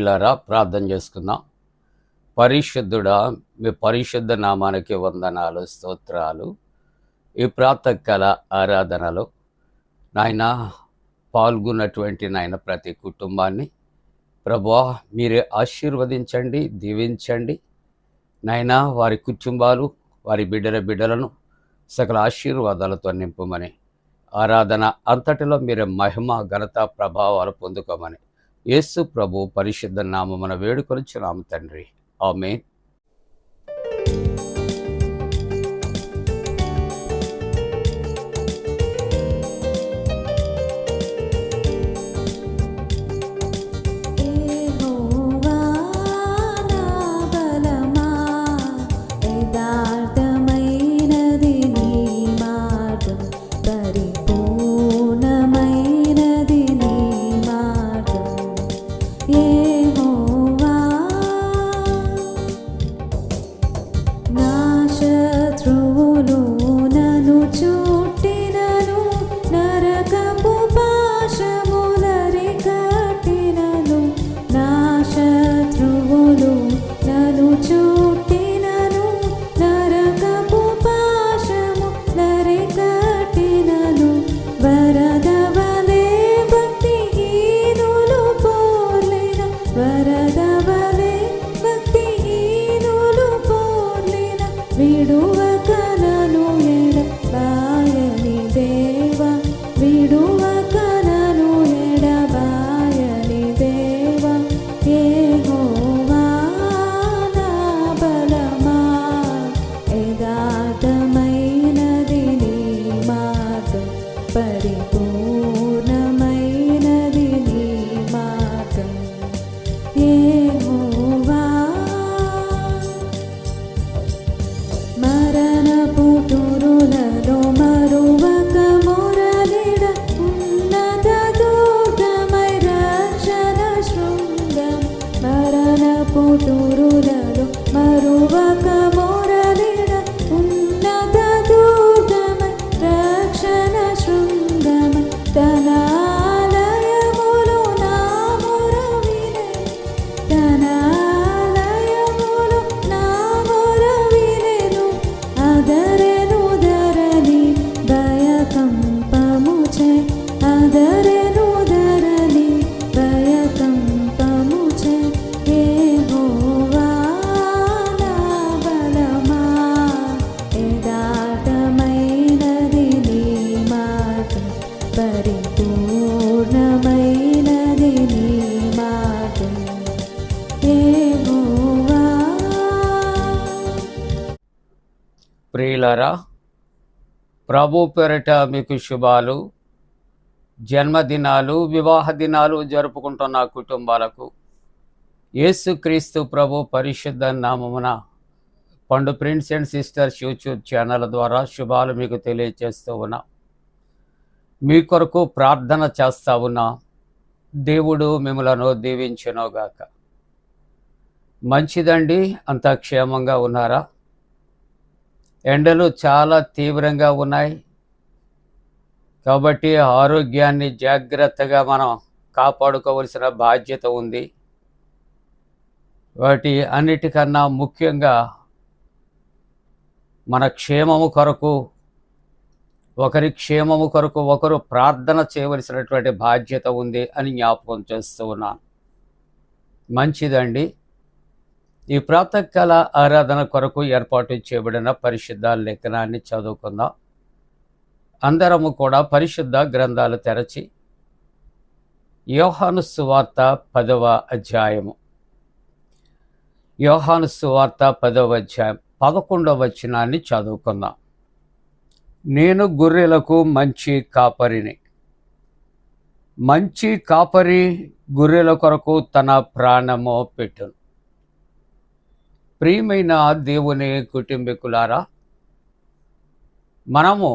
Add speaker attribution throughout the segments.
Speaker 1: ప్రియులారా, ప్రార్థన చేసుకుందాం. పరిశుద్ధుడా, మీ పరిశుద్ధ నామానికి వందనాలు, స్తోత్రాలు. ఈ ప్రాతకాల ఆరాధనలో నాయన పాల్గొన్నటువంటి నాయన ప్రతి కుటుంబాన్ని ప్రభువా మీరే ఆశీర్వదించండి, దీవించండి. నాయన వారి కుటుంబాలు, వారి బిడ్డలను సకల ఆశీర్వాదాలతో నింపమని, ఆరాధన అంతటిలో మీరే మహిమ, ఘనత, ప్రభావాలు పొందుకోమని యేసు ప్రభు పరిశుద్ధ నామమున వేడుకొనుచున్నాము తండ్రి. ఆమేన్. ప్రియులారా, ప్రభు పేరిట మీకు శుభాలు. జన్మదినాలు, వివాహ దినాలు జరుపుకుంటున్న కుటుంబాలకు యేసుక్రీస్తు ప్రభు పరిశుద్ధ నామమున పండు prince and sisters YouTube channel ద్వారా శుభాలు మీకు తెలియజేస్తూ ఉన్నా. మీ కొరకు ప్రార్థన చేస్తా ఉన్నా. దేవుడు మిమ్మలను దీవించునుగాక. మంచిదండి, అంతా క్షేమంగా ఉన్నారా? ఎండలు చాలా తీవ్రంగా ఉన్నాయి కాబట్టి ఆరోగ్యాన్ని జాగ్రత్తగా మనం కాపాడుకోవలసిన బాధ్యత ఉంది. వాటి అన్నిటికన్నా ముఖ్యంగా మన క్షేమము కొరకు, ఒకరి క్షేమము కొరకు ఒకరు ప్రార్థన చేయవలసినటువంటి బాధ్యత ఉంది అని జ్ఞాపకం చేస్తూ ఉన్నాను. మంచిదండి. ఈ ప్రాతకాల ఆరాధన కొరకు ఏర్పాటు చేయబడిన పరిశుద్ధ లేఖనాన్ని చదువుకుందాం. అందరము కూడా పరిశుద్ధ గ్రంథాలు తెరచి యోహాను సువార్త 10వ అధ్యాయము, యోహాను సువార్త 10వ అధ్యాయం 11వ వచనాన్ని చదువుకుందాం. నేను గొర్రెలకు మంచి కాపరిని. మంచి కాపరి గొర్రెల కొరకు తన ప్రాణము పెట్టును. ప్రియమైన దేవుని కుటుంబీకులారా, మనము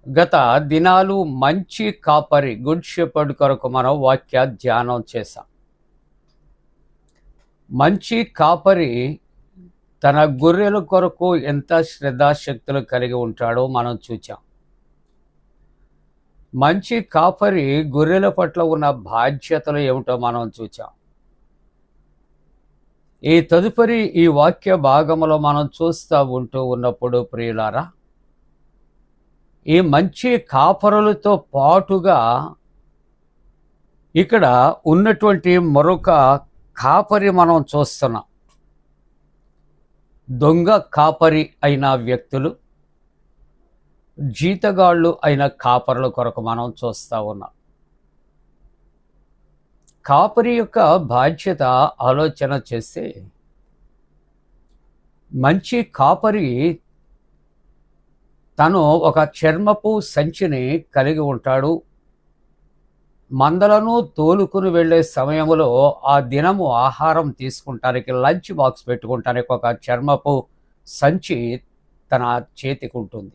Speaker 1: గత దినాలు మంచి కాపరి, గుడ్ షెపర్డ్ కొరకు మనం వాక్య ధ్యానం చేశాం. మంచి కాపరి తన గొర్రెల కొరకు ఎంత శ్రద్ధాశక్తులు కలిగి ఉంటాడో మనం చూచాం. మంచి కాపరి గొర్రెల పట్ల ఉన్న బాధ్యతలు ఏమిటో మనం చూచాం. ఈ తదుపరి ఈ వాక్య భాగములో మనం చూస్తూ ఉంటూ ఉన్నప్పుడు ప్రియులారా, ఈ మంచి కాపరులతో పాటుగా ఇక్కడ ఉన్నటువంటి మరొక కాపరి మనం చూస్తున్నాం. దొంగ కాపరి అయిన వ్యక్తులు, జీతగాళ్ళు అయిన కాపరుల కొరకు మనం చూస్తూ ఉన్నాం. కాపరి యొక్క బాధ్యత ఆలోచన చేస్తే, మంచి కాపరి తను ఒక చర్మపు సంచిని కలిగి ఉంటాడు. మందలను తోలుకుని వెళ్ళే సమయంలో ఆ దినము ఆహారం తీసుకుంటానికి, లంచ్ బాక్స్ పెట్టుకుంటానికి ఒక చర్మపు సంచి తన చేతికి ఉంటుంది.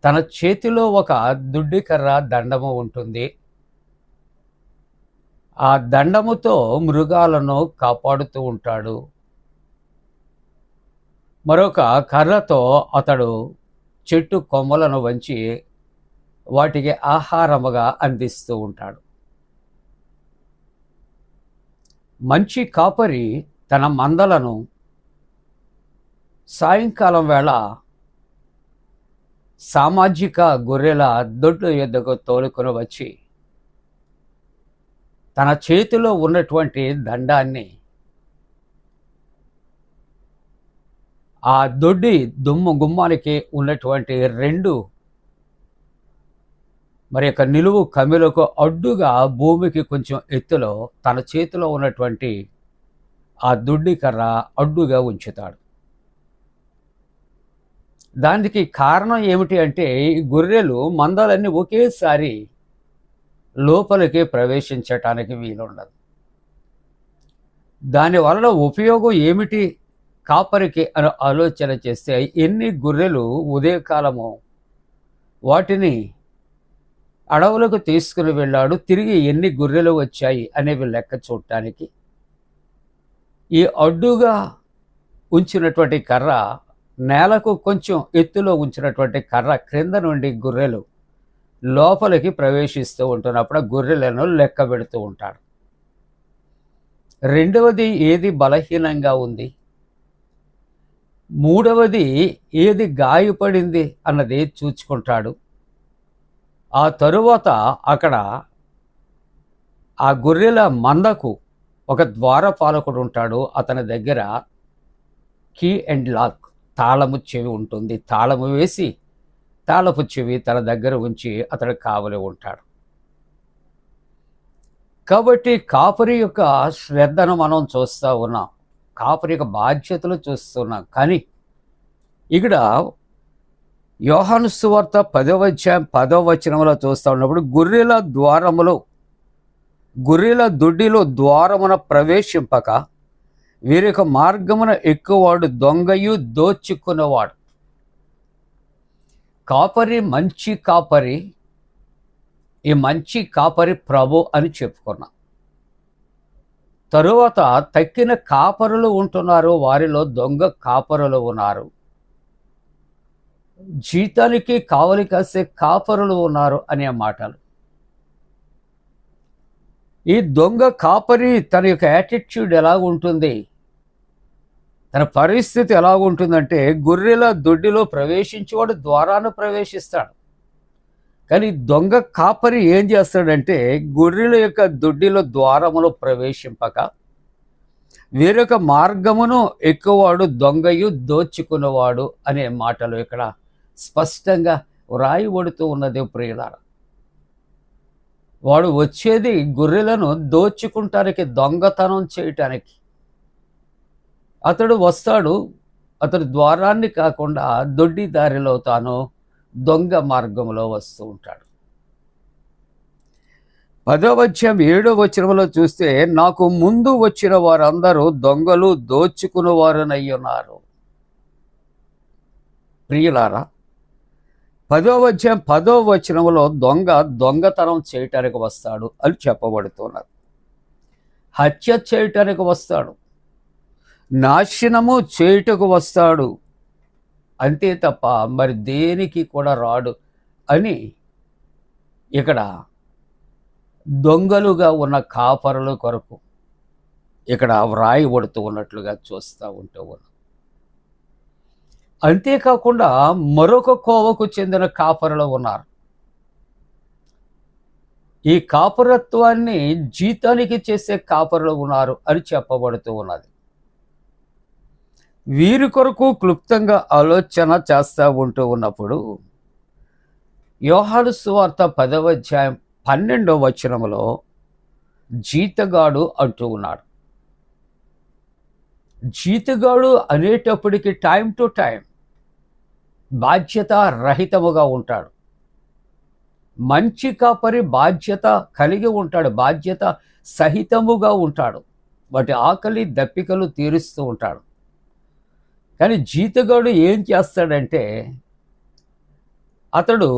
Speaker 1: తన చేతిలో ఒక దుడ్డికర్ర దండము ఉంటుంది. ఆ దండముతో మృగాలను కాపాడుతూ ఉంటాడు. మరొక కర్రతో అతడు చెట్టు కొమ్మలను వంచి వాటికి ఆహారముగా అందిస్తూ ఉంటాడు. మంచి కాపరి తన మందలను సాయంకాలం వేళ సామాజిక గొర్రెల దొడ్డు ఎద్దకు తోలుకొని వచ్చి తన చేతిలో ఉన్నటువంటి దండాన్ని ఆ దొడ్డి గుమ్మానికి ఉన్నటువంటి రెండు మరి యొక్క నిలువు కమ్మెలకు అడ్డుగా భూమికి కొంచెం ఎత్తులో తన చేతిలో ఉన్నటువంటి ఆ దుడ్డి కర్ర అడ్డుగా ఉంచుతాడు. దానికి కారణం ఏమిటి అంటే, ఈ గొర్రెలు మందలన్నీ ఒకేసారి లోపలికి ప్రవేశించటానికి వీలుండదు. దానివలన ఉపయోగం ఏమిటి కాపరికి అని ఆలోచన చేస్తే, ఎన్ని గొర్రెలు ఉదయకాలము వాటిని అడవులకు తీసుకుని వెళ్ళాడు, తిరిగి ఎన్ని గొర్రెలు వచ్చాయి అనేవి లెక్క చూడటానికి ఈ అడ్డుగా ఉంచినటువంటి కర్ర, నేలకు కొంచెం ఎత్తులో ఉంచినటువంటి కర్ర క్రింద నుండి గొర్రెలు లోపలికి ప్రవేశిస్తూ ఉంటున్నప్పుడు గొర్రెలను లెక్క పెడుతూ ఉంటాడు. రెండవది ఏది బలహీనంగా ఉంది, మూడవది ఏది గాయపడింది అన్నది చూచుకుంటాడు. ఆ తరువాత అక్కడ ఆ గొర్రెల మందకు ఒక ద్వారపాలకుడు ఉంటాడు. అతని దగ్గర కీ అండ్ లాక్, తాళము చెవి ఉంటుంది. తాళము వేసి తాళపు చెవి తన దగ్గర ఉంచి అతడు కావలి ఉంటాడు. కాబట్టి కాపరి యొక్క శ్రద్ధను మనం చూస్తూ ఉన్నాం, కాపరి యొక్క బాధ్యతలు చూస్తున్నాం. కానీ ఇక్కడ యోహాను సువార్త 10వ అధ్యాయం 10వ వచనంలో చూస్తూ ఉన్నప్పుడు, గొర్రెల దొడ్డిలో ద్వారమున ప్రవేశింపక వీరి యొక్క మార్గమున ఎక్కువవాడు దొంగయు దోచుకున్నవాడు. కాపరి మంచి కాపరి, ఈ మంచి కాపరి ప్రభు అని చెప్పుకున్నాం. తరువాత తక్కిన కాపరులు ఉంటున్నారు, వారిలో దొంగ కాపరులు ఉన్నారు. జీతానికి కావలి కాసే కాపరులు ఉన్నారు అనే మాటలు. ఈ దొంగ కాపరి తన యొక్క యాటిట్యూడ్ ఎలా ఉంటుంది, తన పరిస్థితి ఎలా ఉంటుందంటే, గొర్రెల దొడ్డిలో ప్రవేశించేవాడు ద్వారాను ప్రవేశిస్తాడు. కానీ దొంగ కాపరి ఏం చేస్తాడంటే, గొర్రెల యొక్క దొడ్డిలో ద్వారములో ప్రవేశింపక వేరొక మార్గమును ఎక్కువవాడు దొంగయు దోచుకున్నవాడు అనే మాటలు ఇక్కడ స్పష్టంగా వ్రాయబడుతూ ఉన్నది ప్రియులారా. వాడు వచ్చేది గొర్రెలను దోచుకుంటానికి, దొంగతనం చేయటానికి. అతడు వస్తాడు, అతడు ద్వారాన్ని కాకుండా దొడ్డి దారిలో తాను దొంగ మార్గంలో వస్తూ ఉంటాడు. 10వ అధ్యాయం 7వ వచనంలో చూస్తే, నాకు ముందు వచ్చిన వారందరూ దొంగలు దోచుకుని వారునయ్యున్నారు. ప్రియులారా, 10వ అధ్యాయం 10వ వచనంలో దొంగతనం చేయటానికి వస్తాడు అని చెప్పబడుతున్నారు. హత్య చేయటానికి వస్తాడు, నాశనము చేయుటకు వస్తాడు, అంతే తప్ప మరి దేనికి కూడా రాడు అని ఇక్కడ దొంగలుగా ఉన్న కాపరుల కొరకు ఇక్కడ వ్రాయబడుతూ ఉన్నట్లుగా చూస్తూ ఉంటూ ఉన్నాం. అంతేకాకుండా మరొక కోవకు చెందిన కాపరులు ఉన్నారు. ఈ కాపరత్వాన్ని జీతానికి చేసే కాపరులు ఉన్నారు అని చెప్పబడుతూ ఉన్నది. వీరి కొరకు క్లుప్తంగా ఆలోచన చేస్తూ ఉంటూ ఉన్నప్పుడు యోహాను సువార్త 10వ అధ్యాయం 12వ వచనములో జీతగాడు అంటూ ఉన్నాడు. జీతగాడు అనేటప్పటికి టైం టు టైం బాధ్యత రహితముగా ఉంటాడు. మంచి కాపరి బాధ్యత కలిగి ఉంటాడు, బాధ్యత సహితముగా ఉంటాడు, వాటి ఆకలి దప్పికలు తీరుస్తూ ఉంటాడు. కానీ జీతగాడు ఏం చేస్తాడంటే అతడు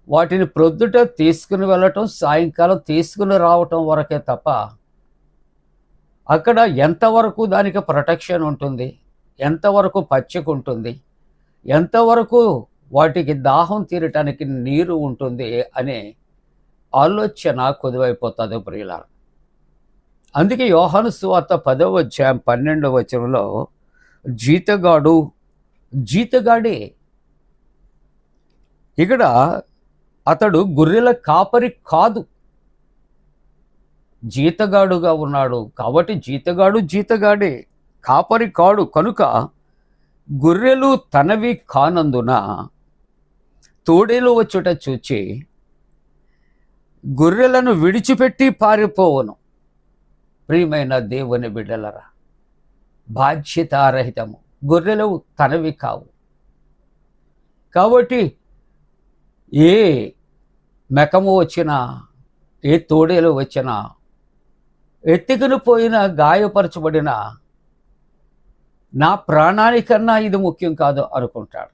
Speaker 1: వాటిని ప్రొద్దుట తీసుకుని వెళ్ళటం, సాయంకాలం తీసుకుని రావటం వరకే తప్ప అక్కడ ఎంతవరకు దానికి ప్రొటెక్షన్ ఉంటుంది, ఎంతవరకు పచ్చిక ఉంటుంది, ఎంతవరకు వాటికి దాహం తీరటానికి నీరు ఉంటుంది అనే ఆలోచన కొదువైపోతుంది ప్రియులారా. అందుకే యోహాను సువార్త 10వ అధ్యాయం 12వ వచనంలో జీతగాడే ఇక్కడ అతడు గొర్రెల కాపరి కాదు, జీతగాడుగా ఉన్నాడు. కాబట్టి జీతగాడే, కాపరి కాడు. కనుక గొర్రెలు తనవి కానందున తోడేలు వచ్చుట చూచి గొర్రెలను విడిచిపెట్టి పారిపోవును. ప్రియమైన దేవుని బిడ్డలరా, బాధ్యతారహితము. గొర్రెలు తనవి కావు. కాబట్టి ఏ మెకము వచ్చినా, ఏ తోడేలు వచ్చినా, ఎత్తుకుని పోయినా, గాయపరచబడినా నా ప్రాణానికన్నా ఇది ముఖ్యం కాదు అనుకుంటాడు.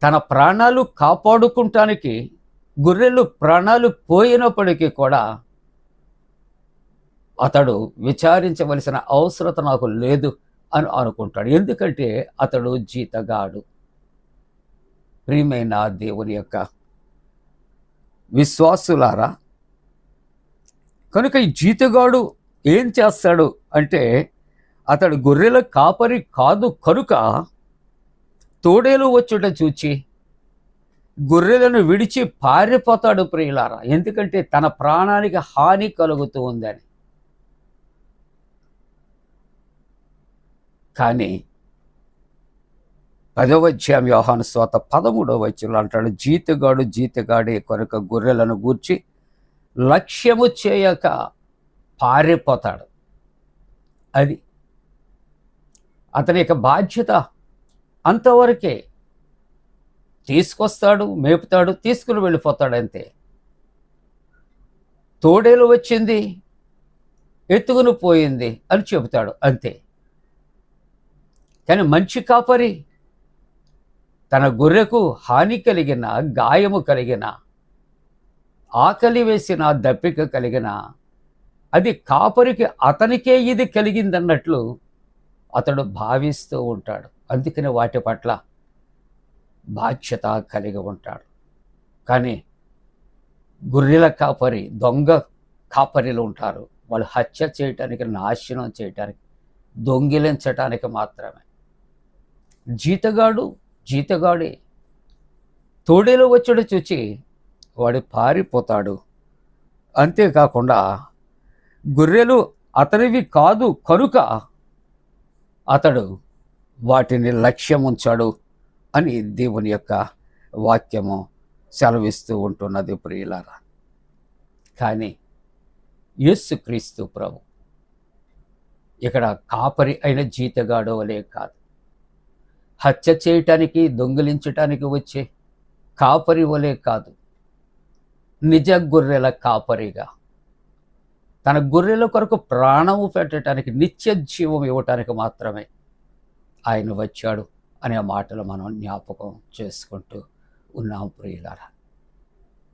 Speaker 1: తన ప్రాణాలు కాపాడుకుంటానికి గొర్రెలు ప్రాణాలు పోయినప్పటికీ కూడా అతడు విచారించవలసిన అవసరత నాకు లేదు అని అనుకుంటాడు. ఎందుకంటే అతడు జీతగాడు. ప్రియమైన దేవుని యొక్క విశ్వాసులారా, కనుక ఈ జీతగాడు ఏం చేస్తాడు అంటే అతడు గొర్రెల కాపరి కాదు కనుక తోడేలు వచ్చుట చూచి గొర్రెలను విడిచి పారిపోతాడు ప్రియులారా. ఎందుకంటే తన ప్రాణానికి హాని కలుగుతూ ఉందని. కానీ 10వ అధ్యాయం యోహాను సువార్త 13వ వచనంలో అంటాడు, జీతగాడే కనుక గొర్రెలను గూర్చి లక్ష్యము చేయక పారిపోతాడు. అది అతని యొక్క బాధ్యత. అంతవరకే తీసుకొస్తాడు, మేపుతాడు, తీసుకుని వెళ్ళిపోతాడు, అంతే. తోడేలు వచ్చింది, ఎత్తుకుని పోయింది అని చెబుతాడు, అంతే. కానీ మంచి కాపరి తన గొర్రెకు హాని కలిగిన, గాయము కలిగిన, ఆకలి వేసిన, దప్పిక కలిగిన, అది కాపరికి అతనికే ఇది కలిగిందన్నట్లు అతడు భావిస్తూ ఉంటాడు. అందుకని వాటి పట్ల బాధ్యత కలిగి ఉంటాడు. కానీ గొర్రెల కాపరి, దొంగ కాపరిలు ఉంటారు. వాళ్ళు హత్య చేయటానికి, నాశనం చేయటానికి, దొంగిలించటానికి మాత్రమే. జీతగాడే తోడేలు వచ్చాడు చూచి వాడు పారిపోతాడు. అంతేకాకుండా గొర్రెలు అతనివి కాదు కనుక అతడు వాటిని లక్ష్యం ఉంచాడు అని దేవుని యొక్క వాక్యము సెలవిస్తూ ఉంటున్నది ప్రియులారా. కానీ యేసుక్రీస్తు ప్రభు ఇక్కడ కాపరి అయిన జీతగాడు వలే కాదు, హత్య చేయటానికి, దొంగిలించటానికి వచ్చే కాపరి వలే కాదు, నిజ గొర్రెల కాపరిగా తన గొర్రెల కొరకు ప్రాణము పెట్టడానికి, నిత్య జీవం ఇవ్వటానికి మాత్రమే ఆయన వచ్చాడు అనే మాటలు మనం జ్ఞాపకం చేసుకుంటూ ఉన్నాం ప్రియులారా.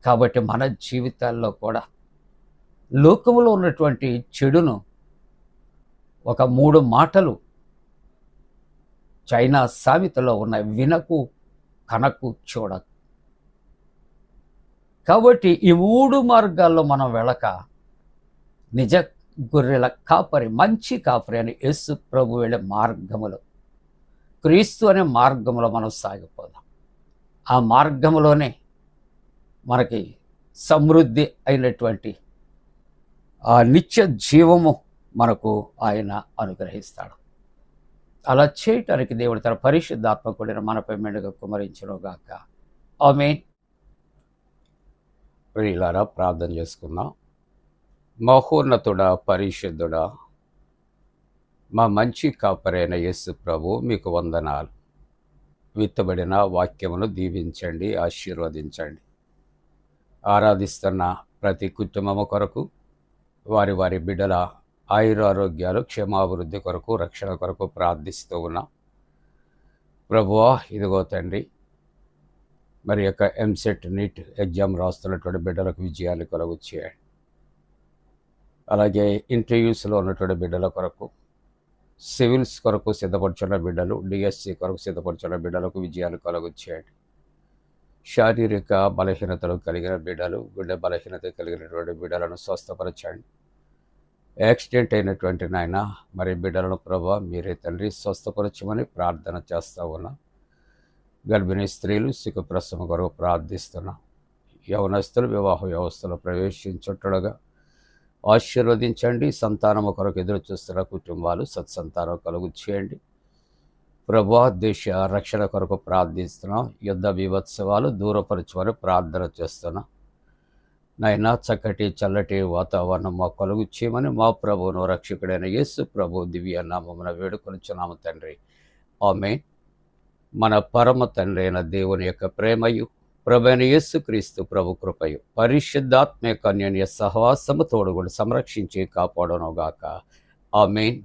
Speaker 1: కాబట్టి మన జీవితాల్లో కూడా లోకములో ఉన్నటువంటి చెడును ఒక 3 మాటలు చైనా సామెతలో ఉన్నాయి, వినకు, కనకు, చూడకు. కాబట్టి ఈ 3 మార్గాల్లో మనం వెళ్ళక నిజ గొర్రెల కాపరి, మంచి కాపరి అని యేసు ప్రభు వెళ్ళే మార్గములో, క్రీస్తు అనే మార్గంలో మనం సాగిపోదాం. ఆ మార్గంలోనే మనకి సమృద్ధి అయినటువంటి ఆ నిత్య జీవము మనకు ఆయన అనుగ్రహిస్తాడు. అలా చేయటానికి దేవుడు తన పరిశుద్ధాత్మ కూడిన మనపై మెండుగా కుమరించునుగాక. ఆమేన్. ప్రియులారా, ప్రార్థన చేసుకుందాం. మహోన్నతుడా, పరిశుద్ధుడా, మా మంచి కాపరైన యేసు ప్రభు మీకు వందనాలు. విత్తబడిన వాక్యమును దీవించండి, ఆశీర్వదించండి. ఆరాధిస్తున్న ప్రతి కుటుంబము కొరకు, వారి వారి బిడ్డల ఆయురారోగ్యాలు, క్షేమాభివృద్ధి కొరకు, రక్షణ కొరకు ప్రార్థిస్తూ ఉన్నా. ప్రభువా, ఇదిగో తండ్రి, మరి యొక్క ఎంసెట్ నీట్ ఎగ్జామ్ రాస్తున్నటువంటి బిడ్డలకు విజయాలు కలుగు చేయండి. అలాగే ఇంటర్వ్యూస్లో ఉన్నటువంటి బిడ్డల కొరకు, సివిల్స్ కొరకు సిద్ధపడుచున్న బిడ్డలు, డిఎస్సి కొరకు సిద్ధపడుచున్న బిడ్డలకు విజయాలు కలుగు చేయండి. శారీరక బలహీనతలు కలిగిన బిడ్డలు, గుండె బలహీనత కలిగినటువంటి బిడ్డలను స్వస్థపరచండి. యాక్సిడెంట్ అయినటువంటి నాయన మరి బిడ్డలను ప్రభా మీరే తండ్రి స్వస్థపరచమని ప్రార్థన చేస్తూ ఉన్నా. గర్భిణీ స్త్రీలు సుఖప్రసవం కొరకు ప్రార్థిస్తున్నా. యవనస్తులు వివాహ వ్యవస్థలో ప్రవేశించుండగా ఆశీర్వదించండి. సంతానము కొరకు ఎదురు చూస్తున్న కుటుంబాలు సత్సంతానం కలుగు చేయండి. ప్రభువా, దేశ రక్షణ కొరకు ప్రార్థిస్తున్నాం. యుద్ధ బీభత్సవాలు దూరపరచమని ప్రార్థన చేస్తున్నాం. నైనా చక్కటి చల్లటి వాతావరణం మా కలుగు చేయమని మా ప్రభువును రక్షకుడైన యేసు ప్రభు దివ్య నామమున వేడుకొనుచున్నాము తండ్రి. ఆమేన్. మన పరమ తండ్రి అయిన దేవుని యొక్క ప్రేమయు, ప్రభువైన యేసు క్రీస్తు ప్రభు కృపయు, పరిశుద్ధాత్మ యొక్క అన్యోన్య సహవాసము తోడుగుడు సంరక్షించి కాపాడునుగాక. ఆమేన్.